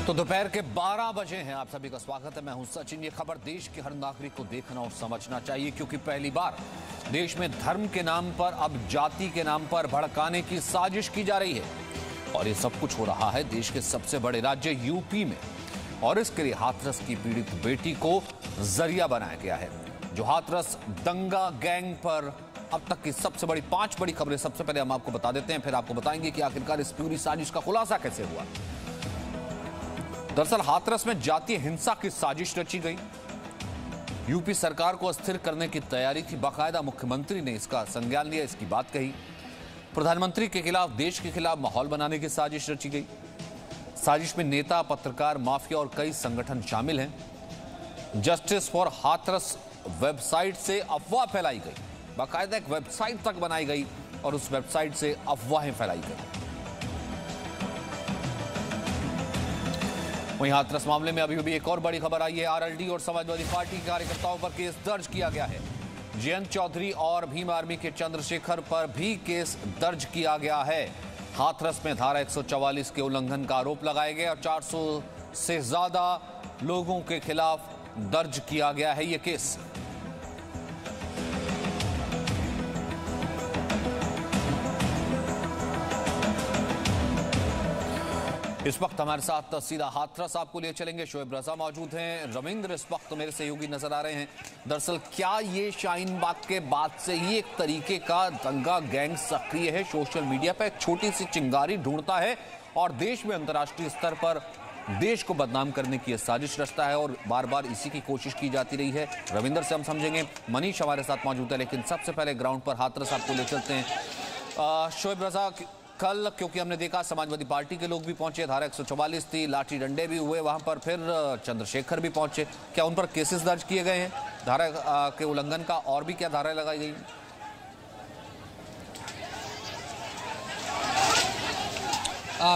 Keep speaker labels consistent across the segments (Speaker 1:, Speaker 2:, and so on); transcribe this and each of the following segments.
Speaker 1: तो दोपहर के 12 बजे हैं। आप सभी का स्वागत है। मैं हूं सचिन। ये खबर देश के हर नागरिक को देखना और समझना चाहिए, क्योंकि पहली बार देश में धर्म के नाम पर अब जाति के नाम पर भड़काने की साजिश की जा रही है। और ये सब कुछ हो रहा है देश के सबसे बड़े राज्य यूपी में। और इसके लिए हाथरस की पीड़ित बेटी को जरिया बनाया गया है। जो हाथरस दंगा गैंग पर अब तक की सबसे बड़ी 5 बड़ी खबरें सबसे पहले हम आपको बता देते हैं, फिर आपको बताएंगे कि आखिरकार इस पूरी साजिश का खुलासा कैसे हुआ। दरअसल हाथरस में जातीय हिंसा की साजिश रची गई। यूपी सरकार को अस्थिर करने की तैयारी थी। बाकायदा मुख्यमंत्री ने इसका संज्ञान लिया, इसकी बात कही। प्रधानमंत्री के खिलाफ, देश के खिलाफ माहौल बनाने की साजिश रची गई। साजिश में नेता, पत्रकार, माफिया और कई संगठन शामिल हैं। जस्टिस फॉर हाथरस वेबसाइट से अफवाह फैलाई गई। बाकायदा एक वेबसाइट तक बनाई गई और उस वेबसाइट से अफवाहें फैलाई गई। वहीं हाथरस मामले में अभी भी एक और बड़ी खबर आई है। आरएलडी और समाजवादी पार्टी के कार्यकर्ताओं पर केस दर्ज किया गया है। जयंत चौधरी और भीम आर्मी के चंद्रशेखर पर भी केस दर्ज किया गया है। हाथरस में धारा 144 के उल्लंघन का आरोप लगाए गए और 400 से ज्यादा लोगों के खिलाफ दर्ज किया गया है यह केस। इस वक्त हमारे साथ सीधा हाथरस आपको लिए चलेंगे। शोएब रजा मौजूद हैं, रविंद्र इस वक्त मेरे सहयोगी नजर आ रहे हैं। दरअसल क्या ये शाहीन बाग के बाद से ही एक तरीके का दंगा गैंग सक्रिय है? सोशल मीडिया पर एक छोटी सी चिंगारी ढूंढता है और देश में अंतर्राष्ट्रीय स्तर पर देश को बदनाम करने की साजिश रचता है और बार बार इसी की कोशिश की जाती रही है। रविंद्र से हम समझेंगे। मनीष हमारे साथ मौजूद है, लेकिन सबसे पहले ग्राउंड पर हाथरस आपको ले चलते हैं। शोएब रजा, कल क्योंकि हमने देखा समाजवादी पार्टी के लोग भी पहुंचे, धारा 144 थी, लाठी डंडे भी हुए वहां पर, फिर चंद्रशेखर भी पहुंचे। क्या उन पर केसेस दर्ज किए गए हैं धारा के उल्लंघन का? और भी क्या धाराएं लगाई गई?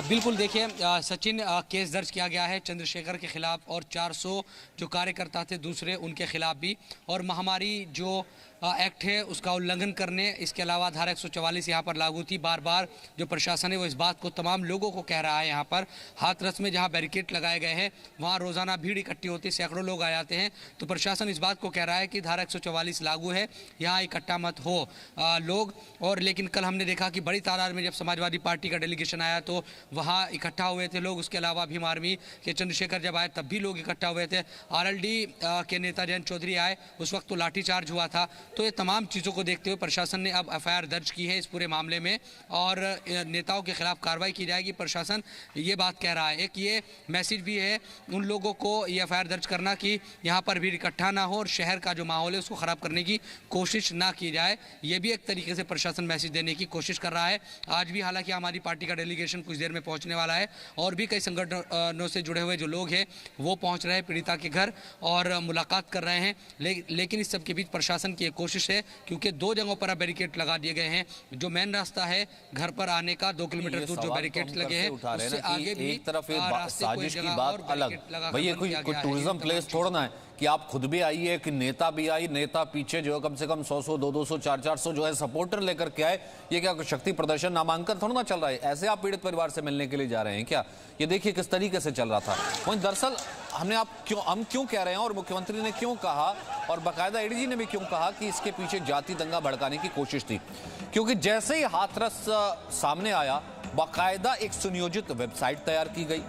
Speaker 2: बिल्कुल, देखिए सचिन, केस दर्ज किया गया है चंद्रशेखर के खिलाफ और 400 जो कार्यकर्ता थे दूसरे उनके खिलाफ भी। और महामारी जो एक्ट है उसका उल्लंघन करने, इसके अलावा धारा 144 यहाँ पर लागू थी। बार बार जो प्रशासन है वो इस बात को तमाम लोगों को कह रहा है। यहाँ पर हाथरस में जहाँ बैरिकेड लगाए गए हैं वहाँ रोज़ाना भीड़ इकट्ठी होती है, सैकड़ों लोग आ जाते हैं। तो प्रशासन इस बात को कह रहा है कि धारा 144 लागू है, यहाँ इकट्ठा मत हो लोग। और लेकिन कल हमने देखा कि बड़ी तादाद में जब समाजवादी पार्टी का डेलीगेशन आया तो वहाँ इकट्ठा हुए थे लोग। उसके अलावा भीम आर्मी के चंद्रशेखर जब आए तब भी लोग इकट्ठा हुए थे। आरएलडी के नेता जयंत चौधरी आए, उस वक्त तो लाठीचार्ज हुआ था। तो ये तमाम चीज़ों को देखते हुए प्रशासन ने अब एफआईआर दर्ज की है इस पूरे मामले में और नेताओं के खिलाफ कार्रवाई की जाएगी। प्रशासन ये बात कह रहा है। एक ये मैसेज भी है उन लोगों को ये एफआईआर दर्ज करना कि यहाँ पर भी इकट्ठा ना हो और शहर का जो माहौल है उसको ख़राब करने की कोशिश ना की जाए। ये भी एक तरीके से प्रशासन मैसेज देने की कोशिश कर रहा है। आज भी हालांकि हमारी पार्टी का डेलीगेशन कुछ देर में पहुँचने वाला है और भी कई संगठनों से जुड़े हुए जो लोग हैं वो पहुँच रहे हैं पीड़िता के घर और मुलाकात कर रहे हैं। लेकिन इस सब के बीच प्रशासन की एक कोशिश है, क्योंकि 2 जगहों पर बैरिकेड लगा दिए गए हैं। जो मेन रास्ता है घर पर आने का 2 किलोमीटर दूर जो बैरिकेड लगे हैं उससे आगे भी
Speaker 1: एक तरफ साजिश की बात अलग। भैया कोई टूरिज्म प्लेस छोड़ना है कि आप खुद भी आइए, कि नेता भी आई, नेता पीछे जो है कम से कम 100-100, 200-200, 400-400 जो है सपोर्टर लेकर के आए। ये क्या शक्ति प्रदर्शन नामांकन थोड़ा ना चल रहा है? ऐसे आप पीड़ित परिवार से मिलने के लिए जा रहे हैं क्या? ये देखिए किस तरीके से चल रहा था। वहीं दरअसल हम क्यों कह रहे हैं और मुख्यमंत्री ने क्यों कहा और बाकायदा एडीजी ने भी क्यों कहा कि इसके पीछे जाति दंगा भड़काने की कोशिश थी? क्योंकि जैसे ही हाथरस सामने आया, बाकायदा एक सुनियोजित वेबसाइट तैयार की गई।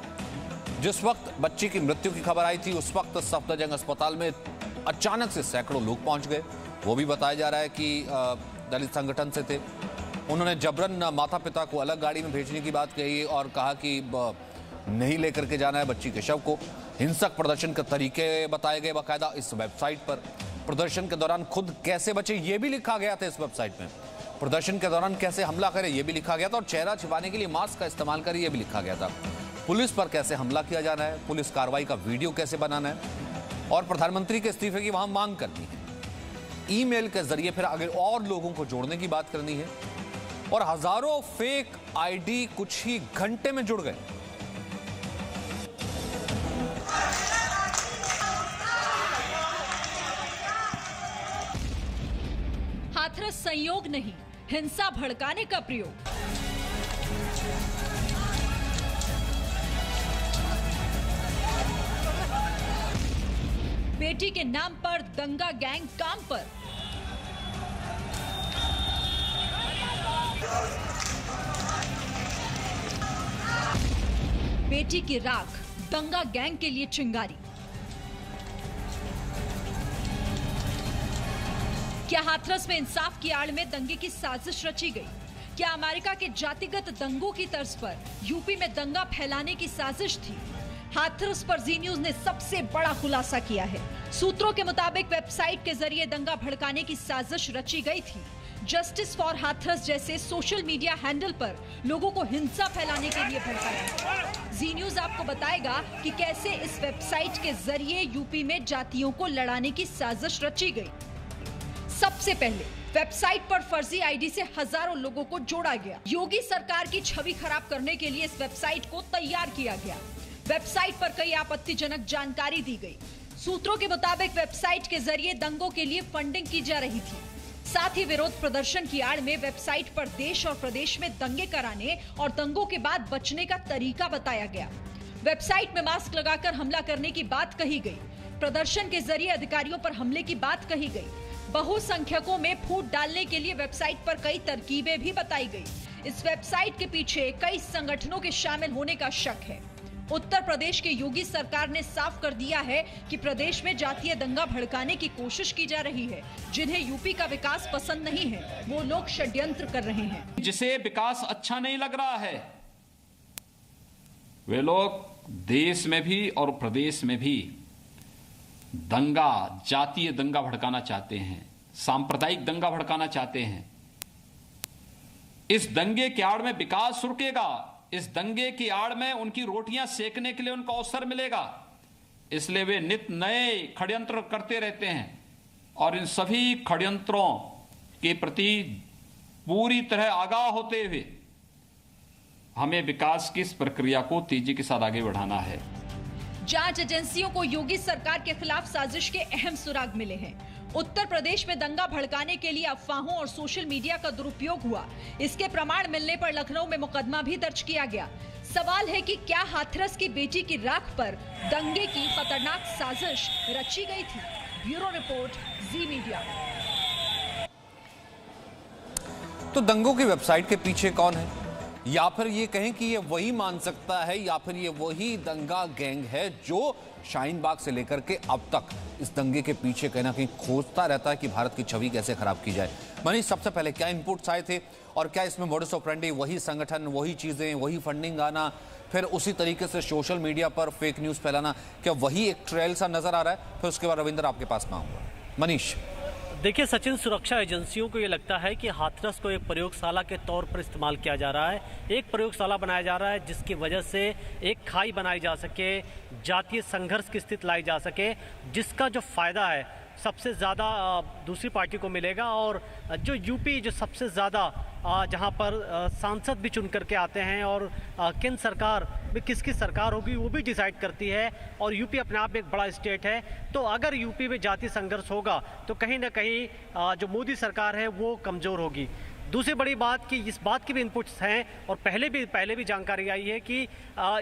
Speaker 1: जिस वक्त बच्ची की मृत्यु की खबर आई थी उस वक्त सफदरजंग अस्पताल में अचानक से सैकड़ों लोग पहुंच गए। वो भी बताया जा रहा है कि दलित संगठन से थे। उन्होंने जबरन माता पिता को अलग गाड़ी में भेजने की बात कही और कहा कि नहीं लेकर के जाना है बच्ची के शव को। हिंसक प्रदर्शन के तरीके बताए गए बाकायदा इस वेबसाइट पर। प्रदर्शन के दौरान खुद कैसे बचे ये भी लिखा गया था इस वेबसाइट में। प्रदर्शन के दौरान कैसे हमला करें ये भी लिखा गया था और चेहरा छिपाने के लिए मास्क का इस्तेमाल करें ये भी लिखा गया था। पुलिस पर कैसे हमला किया जाना है, पुलिस कार्रवाई का वीडियो कैसे बनाना है और प्रधानमंत्री के इस्तीफे की वहां मांग करनी है। ईमेल के जरिए फिर आगे और लोगों को जोड़ने की बात करनी है और हजारों फेक आईडी कुछ ही घंटे में जुड़ गए।
Speaker 3: हाथरस संयोग नहीं, हिंसा भड़काने का प्रयोग। बेटी के नाम पर दंगा गैंग काम पर। बेटी की राख दंगा गैंग के लिए चिंगारी। क्या हाथरस में इंसाफ की आड़ में दंगे की साजिश रची गई? क्या अमेरिका के जातिगत दंगों की तर्ज पर यूपी में दंगा फैलाने की साजिश थी? हाथरस पर जी न्यूज ने सबसे बड़ा खुलासा किया है। सूत्रों के मुताबिक वेबसाइट के जरिए दंगा भड़काने की साजिश रची गई थी। जस्टिस फॉर हाथरस जैसे सोशल मीडिया हैंडल पर लोगों को हिंसा फैलाने के लिए भड़काया। जी न्यूज आपको बताएगा कि कैसे इस वेबसाइट के जरिए यूपी में जातियों को लड़ाने की साजिश रची गई। सबसे पहले वेबसाइट पर फर्जी आईडी से हजारों लोगों को जोड़ा गया। योगी सरकार की छवि खराब करने के लिए इस वेबसाइट को तैयार किया गया। वेबसाइट पर कई आपत्तिजनक जानकारी दी गई। सूत्रों के मुताबिक वेबसाइट के जरिए दंगों के लिए फंडिंग की जा रही थी। साथ ही विरोध प्रदर्शन की आड़ में वेबसाइट पर देश और प्रदेश में दंगे कराने और दंगों के बाद बचने का तरीका बताया गया। वेबसाइट में मास्क लगाकर हमला करने की बात कही गई। प्रदर्शन के जरिए अधिकारियों पर हमले की बात कही गई। बहुसंख्यकों में फूट डालने के लिए वेबसाइट पर कई तरकीबें भी बताई गई। इस वेबसाइट के पीछे कई संगठनों के शामिल होने का शक है। उत्तर प्रदेश के योगी सरकार ने साफ कर दिया है कि प्रदेश में जातीय दंगा भड़काने की कोशिश की जा रही है। जिन्हें यूपी का विकास पसंद नहीं है, वो लोग षड्यंत्र कर रहे हैं।
Speaker 4: जिसे विकास अच्छा नहीं लग रहा है, वे लोग देश में भी और प्रदेश में भी दंगा, जातीय दंगा भड़काना चाहते हैं, सांप्रदायिक दंगा भड़काना चाहते हैं। इस दंगे की आड़ में विकास रुकेगा। इस दंगे की आड़ में उनकी रोटियां सेकने के लिए उनको अवसर मिलेगा। इसलिए वे नित्य नए षड्यंत्र करते रहते हैं और इन सभी षड्यंत्रों के प्रति पूरी तरह आगाह होते हुए हमें विकास की इस प्रक्रिया को तेजी के साथ आगे बढ़ाना है।
Speaker 3: जांच एजेंसियों को योगी सरकार के खिलाफ साजिश के अहम सुराग मिले हैं। उत्तर प्रदेश में दंगा भड़काने के लिए अफवाहों और सोशल मीडिया का दुरुपयोग हुआ। इसके प्रमाण मिलने पर लखनऊ में मुकदमा भी दर्ज किया गया। सवाल है कि क्या हाथरस की बेटी की राख पर दंगे की खतरनाक साजिश रची गई थी? ब्यूरो रिपोर्ट, जी मीडिया।
Speaker 1: तो दंगों की वेबसाइट के पीछे कौन है? या फिर ये कहें कि ये वही मान सकता है, या फिर ये वही दंगा गैंग है जो शाहीन बाग से लेकर के अब तक इस दंगे के पीछे कहीं ना कहीं खोजता रहता है कि भारत की छवि कैसे खराब की जाए। मनीष, सबसे पहले क्या इनपुट्स आए थे और क्या इसमें मोडस ऑपरेंडी वही संगठन, वही चीजें, वही फंडिंग आना, फिर उसी तरीके से सोशल मीडिया पर फेक न्यूज फैलाना, क्या वही एक ट्रेल सा नजर आ रहा है? फिर उसके बाद रविंद्र आपके पास में आऊंगा। मनीष,
Speaker 5: देखिए सचिन, सुरक्षा एजेंसियों को ये लगता है कि हाथरस को एक प्रयोगशाला के तौर पर इस्तेमाल किया जा रहा है। एक प्रयोगशाला बनाया जा रहा है जिसकी वजह से एक खाई बनाई जा सके, जातीय संघर्ष की स्थिति लाई जा सके, जिसका जो फायदा है सबसे ज़्यादा दूसरी पार्टी को मिलेगा। और जो यूपी जो सबसे ज़्यादा जहां पर सांसद भी चुन करके आते हैं और केंद्र सरकार में किसकी सरकार होगी वो भी डिसाइड करती है, और यूपी अपने आप में एक बड़ा स्टेट है। तो अगर यूपी में जातीय संघर्ष होगा तो कहीं ना कहीं जो मोदी सरकार है वो कमज़ोर होगी। दूसरी बड़ी बात कि इस बात की भी इनपुट्स हैं और पहले भी जानकारी आई है कि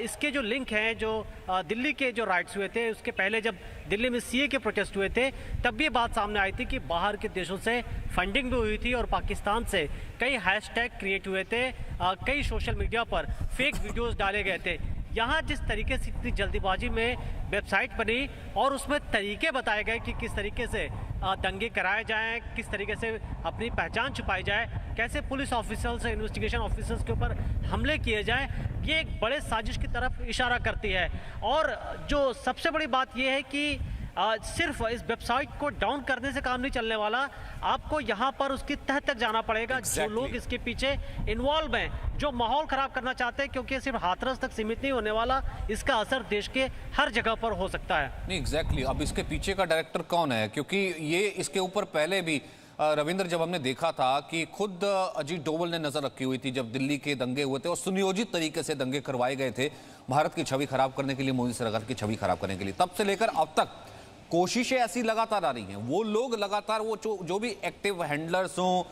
Speaker 5: इसके जो लिंक हैं, जो दिल्ली के जो राइट्स हुए थे, उसके पहले जब दिल्ली में सीए के प्रोटेस्ट हुए थे तब भी ये बात सामने आई थी कि बाहर के देशों से फंडिंग भी हुई थी और पाकिस्तान से कई हैशटैग क्रिएट हुए थे, कई सोशल मीडिया पर फेक वीडियोस डाले गए थे। यहाँ जिस तरीके से इतनी जल्दीबाजी में वेबसाइट बनी और उसमें तरीके बताए गए कि किस तरीके से दंगे कराए जाएं, किस तरीके से अपनी पहचान छुपाई जाए, कैसे पुलिस ऑफिसर्स से इन्वेस्टिगेशन ऑफिसर्स के ऊपर हमले किए जाएं, ये एक बड़े साजिश की तरफ इशारा करती है। और जो सबसे बड़ी बात ये है कि सिर्फ इस वेबसाइट को डाउन करने से काम नहीं चलने वाला, आपको यहाँ पर उसकी तह तक जाना पड़ेगा। जो लोग इसके पीछे इन्वॉल्व हैं, जो माहौल खराब करना चाहते हैं, क्योंकि सिर्फ हाथरस तक सीमित नहीं होने वाला, इसका असर देश के हर जगह पर हो सकता है।
Speaker 1: नहीं, एग्जैक्टली। अब इसके पीछे का डायरेक्टर कौन है? क्योंकि ये इसके ऊपर पहले भी रविंद्र, जब हमने देखा था कि खुद अजीत डोवल ने नजर रखी हुई थी जब दिल्ली के दंगे हुए थे और सुनियोजित तरीके से दंगे करवाए गए थे भारत की छवि खराब करने के लिए, मोदी सरकार की छवि खराब करने के लिए, तब से लेकर अब तक कोशिशें ऐसी लगातार आ रही हैं। वो लोग लगातार, वो जो भी एक्टिव हैंडलर्स हों,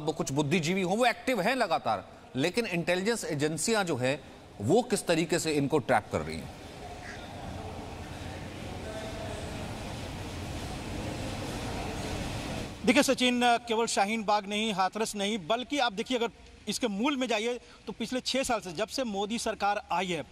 Speaker 1: कुछ बुद्धिजीवी हों, वो एक्टिव हैं लगातार, लेकिन इंटेलिजेंस एजेंसियां जो है वो किस तरीके से इनको ट्रैक कर रही हैं?
Speaker 6: देखिए सचिन, केवल शाहीन बाग नहीं, हाथरस नहीं, बल्कि आप देखिए अगर इसके मूल में जाइए तो पिछले 6 साल से जब से मोदी सरकार आई है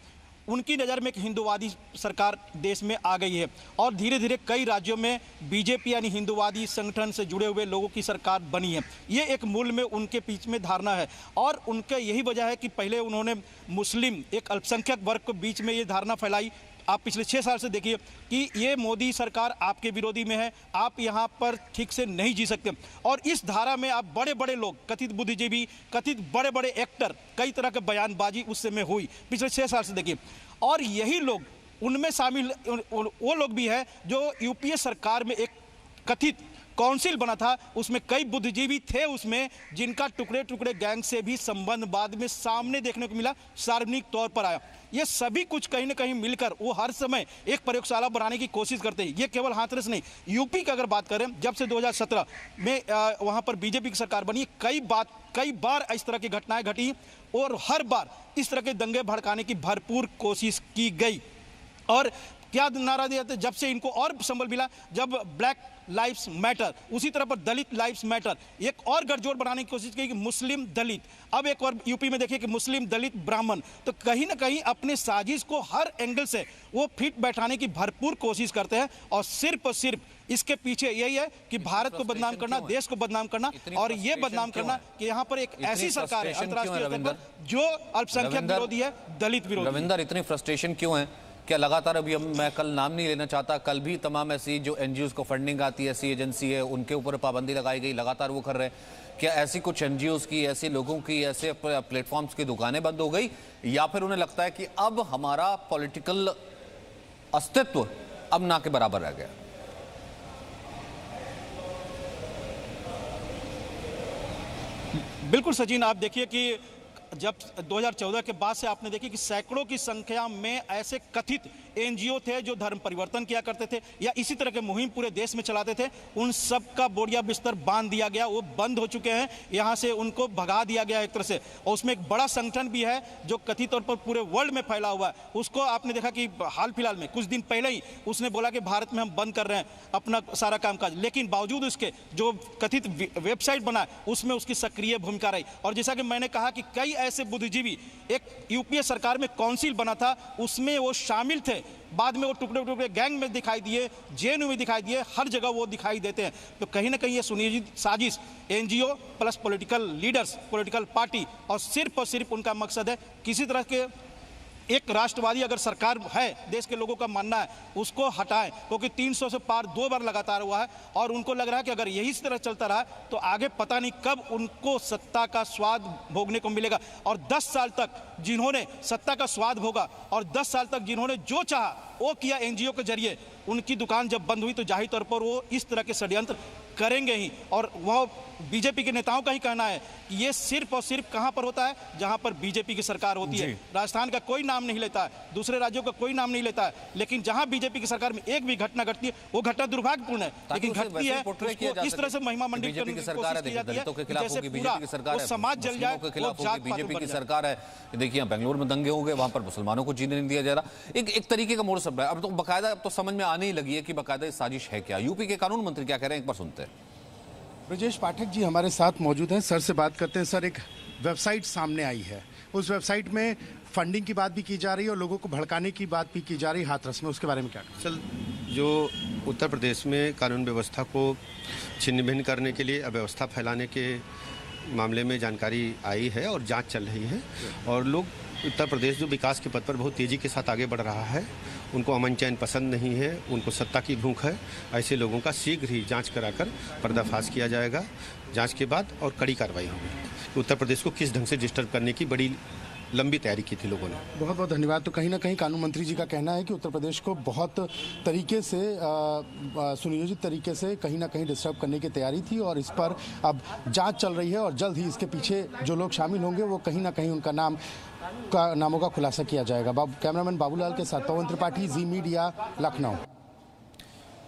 Speaker 6: उनकी नज़र में एक हिंदुवादी सरकार देश में आ गई है और धीरे धीरे कई राज्यों में बीजेपी यानी हिंदुवादी संगठन से जुड़े हुए लोगों की सरकार बनी है। ये एक मूल में उनके बीच में धारणा है और उनका यही वजह है कि पहले उन्होंने मुस्लिम एक अल्पसंख्यक वर्ग के बीच में ये धारणा फैलाई। आप पिछले 6 साल से देखिए कि ये मोदी सरकार आपके विरोधी में है, आप यहाँ पर ठीक से नहीं जी सकते और इस धारा में आप बड़े बड़े लोग, कथित बुद्धिजीवी, कथित बड़े बड़े एक्टर, कई तरह के बयानबाजी उस समय हुई पिछले 6 साल से देखिए। और यही लोग, उनमें शामिल वो लोग भी है जो यूपीए सरकार में एक कथित काउंसिल बना था, उसमें कई बुद्धिजीवी थे उसमें जिनका टुकड़े टुकड़े गैंग से भी संबंध बाद में सामने देखने को मिला, सार्वजनिक तौर पर आया। ये सभी कुछ कहीं ना कहीं मिलकर वो हर समय एक प्रयोगशाला बनाने की कोशिश करते हैं। ये केवल हाथरस नहीं, यूपी की अगर बात करें, जब से 2017 में वहाँ पर बीजेपी की सरकार बनी, कई बार इस तरह की घटनाएं घटी और हर बार इस तरह के दंगे भड़काने की भरपूर कोशिश की गई। और क्या नारा दिया था जब से इनको और संबल मिला, जब ब्लैक लाइव्स मैटर, उसी तरह पर दलित लाइव्स मैटर, एक और गठजोड़ बनाने की कोशिश की कि मुस्लिम दलित, अब एक और यूपी में देखिए कि मुस्लिम दलित ब्राह्मण, तो कहीं ना कहीं अपने साजिश को हर एंगल से वो फिट बैठाने की भरपूर कोशिश करते हैं और सिर्फ इसके पीछे यही है कि भारत को बदनाम करना, देश को बदनाम करना और ये बदनाम करना कि यहाँ पर एक ऐसी सरकार है अंतर्राष्ट्रीय स्तर पर जो अल्पसंख्यक विरोधी है, दलित विरोधी।
Speaker 1: रविंदर, इतनी फ्रस्ट्रेशन क्यों है? क्या लगातार, अभी मैं कल नाम नहीं लेना चाहता, कल भी तमाम ऐसी जो एनजीओज को फंडिंग आती है, ऐसी एजेंसी है, उनके ऊपर पाबंदी लगाई गई, लगातार वो कर रहे हैं। क्या ऐसी कुछ एनजीओज की, ऐसे लोगों की, ऐसे प्लेटफॉर्म्स की दुकानें बंद हो गई, या फिर उन्हें लगता है कि अब हमारा पॉलिटिकल अस्तित्व अब ना के बराबर रह गया?
Speaker 6: बिल्कुल सचिन, आप देखिए कि जब 2014 के बाद से आपने देखी कि सैकड़ों की संख्या में ऐसे कथित एनजीओ थे जो धर्म परिवर्तन किया करते थे या इसी तरह के मुहिम पूरे देश में चलाते थे, उन सब का बोरिया बिस्तर बांध दिया गया, वो बंद हो चुके हैं, यहाँ से उनको भगा दिया गया एक तरह से। और उसमें एक बड़ा संगठन भी है जो कथित तौर पर पूरे वर्ल्ड में फैला हुआ है, उसको आपने देखा कि हाल फिलहाल में कुछ दिन पहले ही उसने बोला कि भारत में हम बंद कर रहे हैं अपना सारा कामकाज, लेकिन बावजूद उसके जो कथित वेबसाइट बना उसमें उसकी सक्रिय भूमिका रही। और जैसा कि मैंने कहा कि कई ऐसे बुद्धिजीवी, एक यूपीए सरकार में काउंसिल बना था, उसमें वो शामिल थे, बाद में वो टुकड़े टुकड़े गैंग में दिखाई दिए, जेएनयू में दिखाई दिए, हर जगह वो दिखाई देते हैं। तो कहीं ना कहीं ये सुनियोजित साजिश NGO plus political leaders, political party, और सिर्फ उनका मकसद है किसी तरह के एक राष्ट्रवादी अगर सरकार है, देश के लोगों का मानना है, उसको हटाएं, क्योंकि 300 से पार 2 बार लगातार हुआ है और उनको लग रहा है कि अगर यही तरह चलता रहा तो आगे पता नहीं कब उनको सत्ता का स्वाद भोगने को मिलेगा। और 10 साल तक जिन्होंने सत्ता का स्वाद भोगा और 10 साल तक जिन्होंने जो चाहा वो किया एनजीओ के जरिए, उनकी दुकान जब बंद हुई तो जाहिर तौर पर वो इस तरह के षड्यंत्र करेंगे ही। और वह बीजेपी के नेताओं का ही कहना है कि ये सिर्फ और सिर्फ कहां पर होता है, जहां पर बीजेपी की सरकार होती है। राजस्थान का कोई नाम नहीं लेता है, दूसरे राज्यों का कोई नाम नहीं लेता है, लेकिन जहां बीजेपी की सरकार में एक भी घटना घटती है वो घटना दुर्भाग्यपूर्ण है, लेकिन घटती है उसको इस तरह से महिमा मंडित करने की सरकार है, दलितों के खिलाफ होगी बीजेपी की सरकार है, समाज जल जाए के खिलाफ होगी बीजेपी की सरकार है। देखिए बेंगलुरु में दंगे हो गए, वहां पर मुसलमानों को जीने नहीं दिया जा रहा, एक तरीके का मोड़ सब है। अब तो बाकायदा, अब तो समझ में आने ही लगी है कि बाकायदा साजिश है क्या। यूपी के कानून मंत्री क्या कह रहे हैं, एक बार सुनते हैं।
Speaker 7: ब्रजेश पाठक जी हमारे साथ मौजूद हैं, सर से बात करते हैं। सर, एक वेबसाइट सामने आई है, उस वेबसाइट में फंडिंग की बात भी की जा रही है और लोगों को भड़काने की बात भी की जा रही है हाथरस में, उसके बारे में क्या?
Speaker 8: सर, जो उत्तर प्रदेश में कानून व्यवस्था को छिन्न भिन्न करने के लिए अव्यवस्था फैलाने के मामले में जानकारी आई है और जांच चल रही है, और लोग उत्तर प्रदेश जो विकास के पथ पर बहुत तेज़ी के साथ आगे बढ़ रहा है, उनको अमन चैन पसंद नहीं है, उनको सत्ता की भूख है, ऐसे लोगों का शीघ्र ही जांच कराकर पर्दाफाश किया जाएगा। जांच के बाद और कड़ी कार्रवाई होगी। उत्तर प्रदेश को किस ढंग से डिस्टर्ब करने की बड़ी लंबी तैयारी की थी लोगों ने।
Speaker 7: बहुत बहुत धन्यवाद। तो कहीं ना कहीं कानून मंत्री जी का कहना है कि उत्तर प्रदेश को बहुत तरीके से सुनियोजित तरीके से कहीं ना कहीं डिस्टर्ब करने की तैयारी थी और इस पर अब जांच चल रही है और जल्द ही इसके पीछे जो लोग शामिल होंगे वो कहीं ना कहीं उनका नामों का खुलासा किया जाएगा। कैमरामैन बाबूलाल के साथ पवन त्रिपाठी, जी मीडिया, लखनऊ।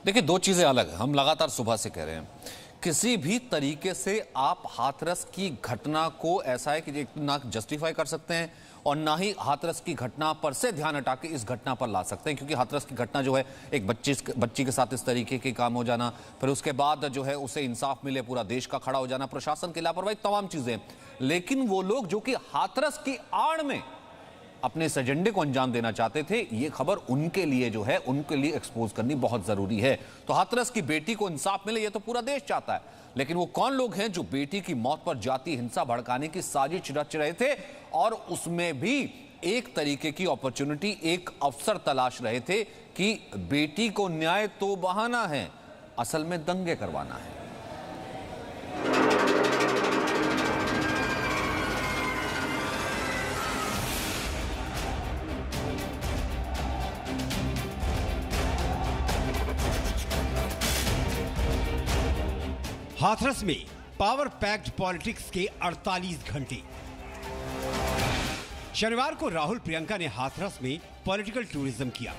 Speaker 1: देखिए, दो चीजें अलग है, हम लगातार सुबह से कह रहे हैं, किसी भी तरीके से आप हाथरस की घटना को ऐसा है कि ना जस्टिफाई कर सकते हैं और ना ही हाथरस की घटना पर से ध्यान हटा के इस घटना पर ला सकते हैं, क्योंकि हाथरस की घटना जो है एक बच्ची के साथ इस तरीके के काम हो जाना, फिर उसके बाद जो है उसे इंसाफ मिले, पूरा देश का खड़ा हो जाना, प्रशासन की लापरवाही, तमाम चीजें। लेकिन वो लोग जो कि हाथरस की आड़ में अपने इस एजेंडे को अंजाम देना चाहते थे, ये खबर उनके लिए जो है उनके लिए एक्सपोज करनी बहुत जरूरी है। तो हाथरस की बेटी को इंसाफ मिले, ये तो पूरा देश चाहता है, लेकिन वो कौन लोग हैं जो बेटी की मौत पर जातीय हिंसा भड़काने की साजिश रच रहे थे और उसमें भी एक तरीके की अपॉर्चुनिटी, एक अवसर तलाश रहे थे कि बेटी को न्याय तो बहाना है, असल में दंगे करवाना है।
Speaker 9: हाथरस में पावर पैक्ड पॉलिटिक्स के 48 घंटे। शनिवार को राहुल प्रियंका ने हाथरस में पॉलिटिकल टूरिज्म किया।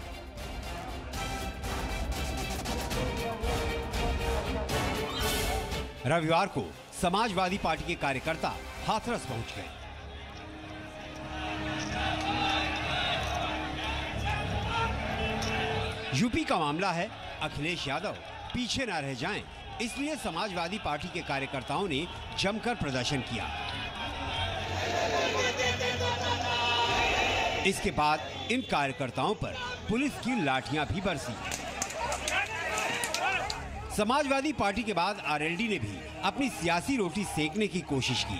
Speaker 9: रविवार को समाजवादी पार्टी के कार्यकर्ता हाथरस पहुंच गए। यूपी का मामला है, अखिलेश यादव पीछे न रह जाएं, इसलिए समाजवादी पार्टी के कार्यकर्ताओं ने जमकर प्रदर्शन किया। इसके बाद इन कार्यकर्ताओं पर पुलिस की लाठियां भी बरसी। समाजवादी पार्टी के बाद आरएलडी ने भी अपनी सियासी रोटी सेकने की कोशिश की।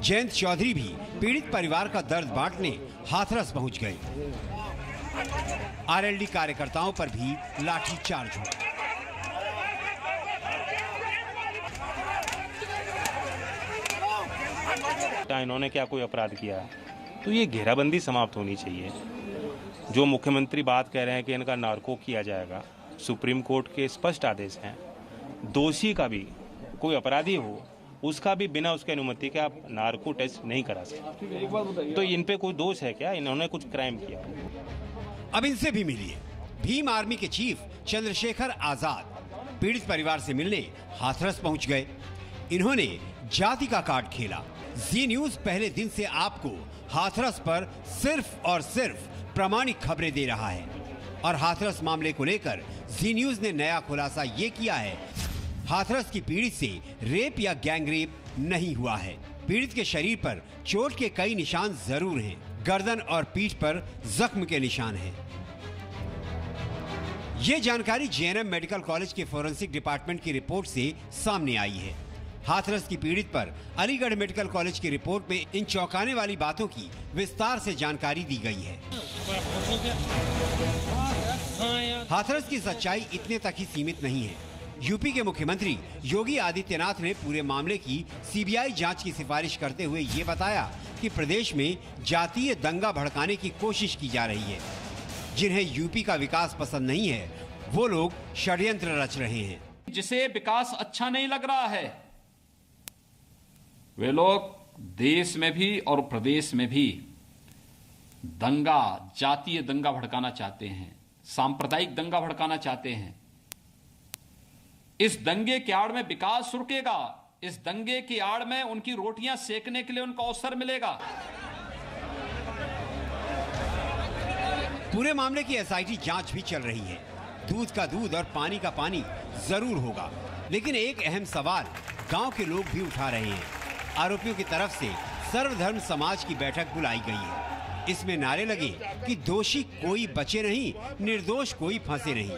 Speaker 9: जयंत चौधरी भी पीड़ित परिवार का दर्द बांटने हाथरस पहुंच गए। आरएलडी कार्यकर्ताओं पर भी लाठीचार्ज हुआ।
Speaker 10: इन्होंने क्या कोई अपराध किया है? तो ये घेराबंदी समाप्त होनी चाहिए। जो मुख्यमंत्री बात कह रहे हैं कि इनका नार्को किया जाएगा, सुप्रीम कोर्ट के स्पष्ट आदेश हैं। दोषी का भी, कोई अपराधी हो, उसका भी बिना उसकी अनुमति के आप नार्को टेस्ट नहीं करा सकते। तो इन पे कोई दोष है क्या? इन्होंने कुछ क्राइम किया?
Speaker 9: अब इनसे भी मिलिए। भीम आर्मी के चीफ चंद्रशेखर आजाद पीड़ित परिवार से मिलने हाथरस पहुंच गए। इन्होंने जाति का कार्ड खेला। जी न्यूज पहले दिन से आपको हाथरस पर सिर्फ और सिर्फ प्रामाणिक खबरें दे रहा है और हाथरस मामले को लेकर जी न्यूज ने नया खुलासा ये किया है, हाथरस की पीड़ित से रेप या गैंगरेप नहीं हुआ है। पीड़ित के शरीर पर चोट के कई निशान जरूर हैं। गर्दन और पीठ पर जख्म के निशान हैं। ये जानकारी जेएनएम मेडिकल कॉलेज के फोरेंसिक डिपार्टमेंट की रिपोर्ट से सामने आई है। हाथरस की पीड़ित पर अलीगढ़ मेडिकल कॉलेज की रिपोर्ट में इन चौंकाने वाली बातों की विस्तार से जानकारी दी गई है। हाथरस की सच्चाई इतने तक ही सीमित नहीं है। यूपी के मुख्यमंत्री योगी आदित्यनाथ ने पूरे मामले की सीबीआई जांच की सिफारिश करते हुए ये बताया कि प्रदेश में जातीय दंगा भड़काने की कोशिश की जा रही है। जिन्हें यूपी का विकास पसंद नहीं है, वो लोग षड्यंत्र रच रहे हैं।
Speaker 4: जिसे विकास अच्छा नहीं लग रहा है, वे लोग देश में भी और प्रदेश में भी दंगा, जातीय दंगा भड़काना चाहते हैं, सांप्रदायिक दंगा भड़काना चाहते हैं। इस दंगे की आड़ में विकास रुकेगा, इस दंगे की आड़ में उनकी रोटियां सेकने के लिए उनको अवसर मिलेगा।
Speaker 9: पूरे मामले की एसआईटी जांच भी चल रही है। दूध का दूध और पानी का पानी जरूर होगा, लेकिन एक अहम सवाल गांव के लोग भी उठा रहे हैं। आरोपियों की तरफ से सर्वधर्म समाज की बैठक बुलाई गई है। इसमें नारे लगे कि दोषी कोई बचे नहीं, निर्दोष कोई फंसे नहीं।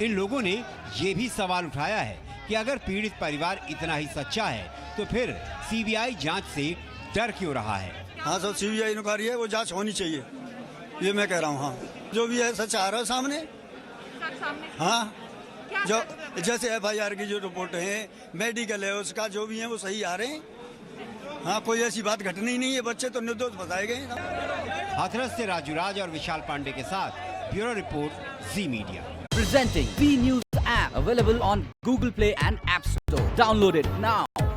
Speaker 9: इन लोगों ने ये भी सवाल उठाया है कि अगर पीड़ित परिवार इतना ही सच्चा है तो फिर सीबीआई जांच से डर क्यों रहा है।
Speaker 11: हाँ सर, सीबीआई इंक्वायरी है, वो जांच होनी चाहिए, ये मैं कह रहा हूँ। हाँ, जो भी है सच आ रहा है सामने। हाँ, जो जैसे FIR की जो रिपोर्ट है, मेडिकल है, उसका जो भी है वो सही आ रहे हैं। हाँ, कोई ऐसी बात घटनी नहीं है, बच्चे तो निर्दोष बताए गए।
Speaker 9: हाथरस से राजू राज और विशाल पांडे के साथ bureau report, ji media.
Speaker 12: Presenting B News app available on Google Play and App Store. Download it now.